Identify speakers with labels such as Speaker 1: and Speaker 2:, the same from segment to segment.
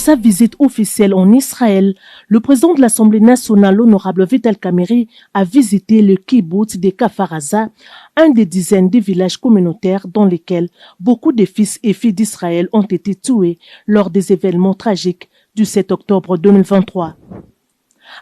Speaker 1: Sa visite officielle en Israël, le président de l'Assemblée nationale, l'honorable Vital Kamerhe, a visité le kibbutz de Kfar Aza, un des dizaines de villages communautaires dans lesquels beaucoup de fils et filles d'Israël ont été tués lors des événements tragiques du 7 octobre 2023.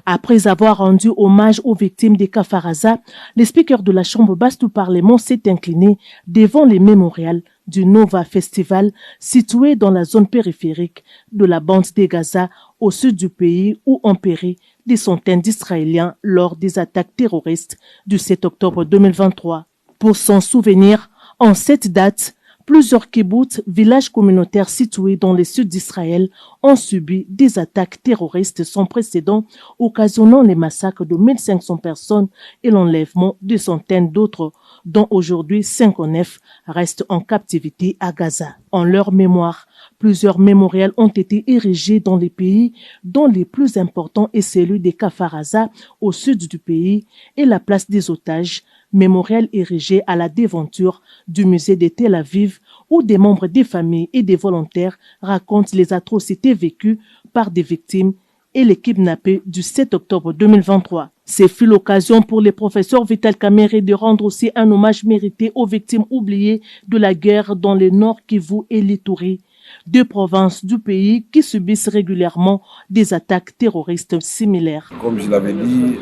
Speaker 1: Après avoir rendu hommage aux victimes de Kfar Aza, le speaker de la Chambre basse du Parlement s'est incliné devant les mémorials du Nova Festival situé dans la zone périphérique de la bande de Gaza au sud du pays où ont péri des centaines d'Israéliens lors des attaques terroristes du 7 octobre 2023. Pour s'en souvenir, en cette date, plusieurs kibbutz, villages communautaires situés dans le sud d'Israël, ont subi des attaques terroristes sans précédent, occasionnant les massacres de 1500 personnes et l'enlèvement de centaines d'autres, dont aujourd'hui 59 restent en captivité à Gaza. En leur mémoire, plusieurs mémorials ont été érigés dans les pays, dont les plus importants est celui de Kfar Aza au sud du pays et la place des otages, mémorial érigé à la devanture du musée de Tel Aviv, où des membres des familles et des volontaires racontent les atrocités vécues par des victimes et les kidnappés du 7 octobre 2023. Ce fut l'occasion pour le professeur Vital Kamerhe de rendre aussi un hommage mérité aux victimes oubliées de la guerre dans le Nord Kivu et l'Ituri, deux provinces du pays qui subissent régulièrement des attaques terroristes similaires.
Speaker 2: Comme je l'avais dit,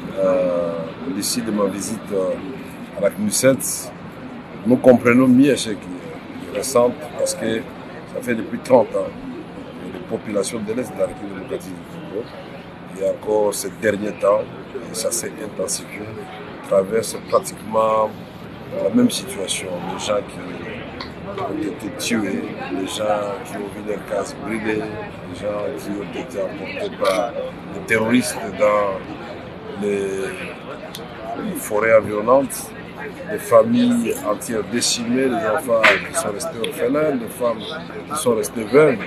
Speaker 2: d'ici de ma visite à la CNUSET, nous comprenons mieux ce qui est récent parce que ça fait depuis 30 ans que les populations de l'Est de la République démocratique du Congo, et encore ces derniers temps, ça s'est intensifié, traversent pratiquement la même situation. Les gens qui ont été tués, les gens qui ont vu leurs cases brûlées, les gens qui ont été emportés par les terroristes dans les forêts environnantes, des familles entières décimées, des enfants qui sont restés orphelins, des femmes qui sont restées veuves.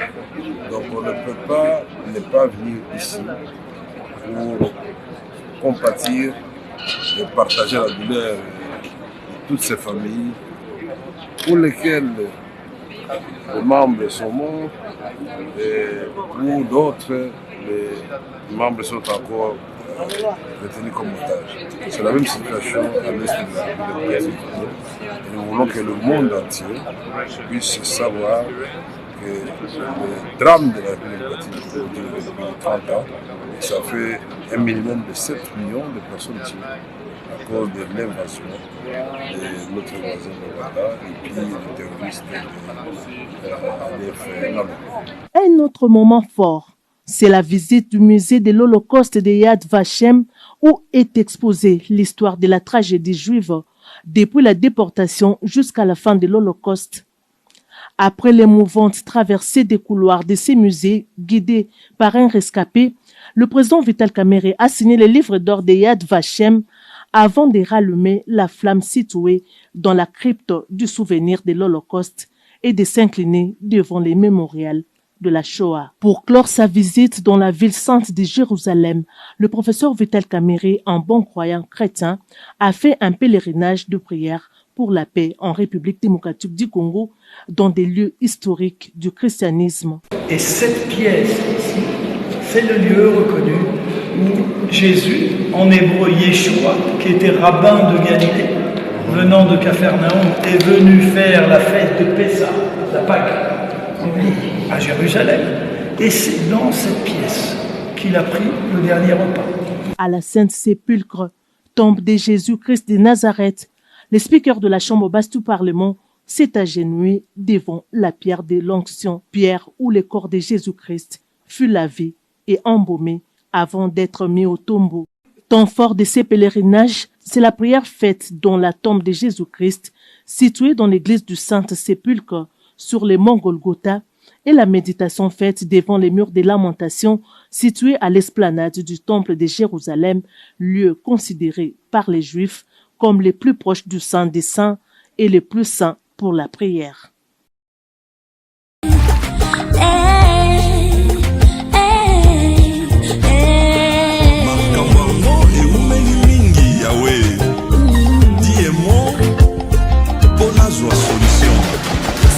Speaker 2: Donc on ne peut pas ne pas venir ici pour compatir et partager la douleur de toutes ces familles pour lesquelles les membres sont morts et pour d'autres, les membres sont encore retenus comme otages. C'est la même situation à l'est de la République. Et nous voulons que le monde entier puisse savoir que le drame de la République depuis 30 ans, ça fait un minimum de 7 millions de personnes tuées à cause de l'invasion de notre voisin le Rwanda et puis les terroristes de
Speaker 1: Un autre moment fort, c'est la visite du musée de l'Holocauste de Yad Vashem où est exposée l'histoire de la tragédie juive depuis la déportation jusqu'à la fin de l'Holocauste. Après l'émouvante traversée des couloirs de ces musées guidés par un rescapé, le président Vital Kamerhe a signé le livre d'or de Yad Vashem avant de rallumer la flamme située dans la crypte du souvenir de l'Holocauste et de s'incliner devant les mémorials de la Shoah. Pour clore sa visite dans la ville sainte de Jérusalem, le professeur Vital Kamerhe, un bon croyant chrétien, a fait un pèlerinage de prière pour la paix en République démocratique du Congo, dans des lieux historiques du christianisme.
Speaker 3: Et cette pièce ici, c'est le lieu reconnu où Jésus, en hébreu Yeshua, qui était rabbin de Galilée, venant de Capharnaüm, est venu faire la fête de Pessah, la Pâque, à Jérusalem. Et c'est dans cette pièce qu'il a pris le dernier repas.
Speaker 1: À la Sainte Sépulcre, tombe de Jésus-Christ de Nazareth, le speaker de la Chambre basse du Parlement s'est agenouillé devant la pierre de l'onction, pierre où le corps de Jésus-Christ fut lavé et embaumé avant d'être mis au tombeau. Temps fort de ces pèlerinages, c'est la prière faite dans la tombe de Jésus-Christ, située dans l'église du Sainte-Sépulcre, sur les monts Golgotha, et la méditation faite devant les murs des lamentations, situés à l'esplanade du temple de Jérusalem, lieu considéré par les Juifs comme les plus proches du Saint des Saints et les plus saints pour la prière.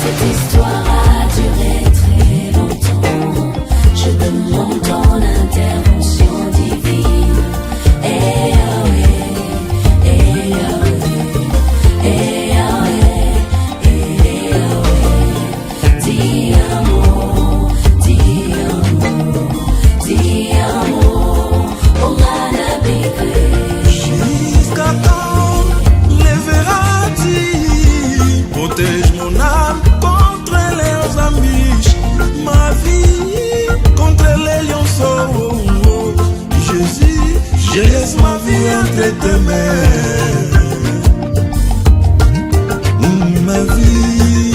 Speaker 4: Cette histoire a duré très longtemps. Je Sans ton intervention divine,
Speaker 5: jusqu'à quand les verras-tu? Protège mon âme contre les amiches, ma vie contre les lionceaux. Jésus, je laisse ma vie entre tes mains. Ma vie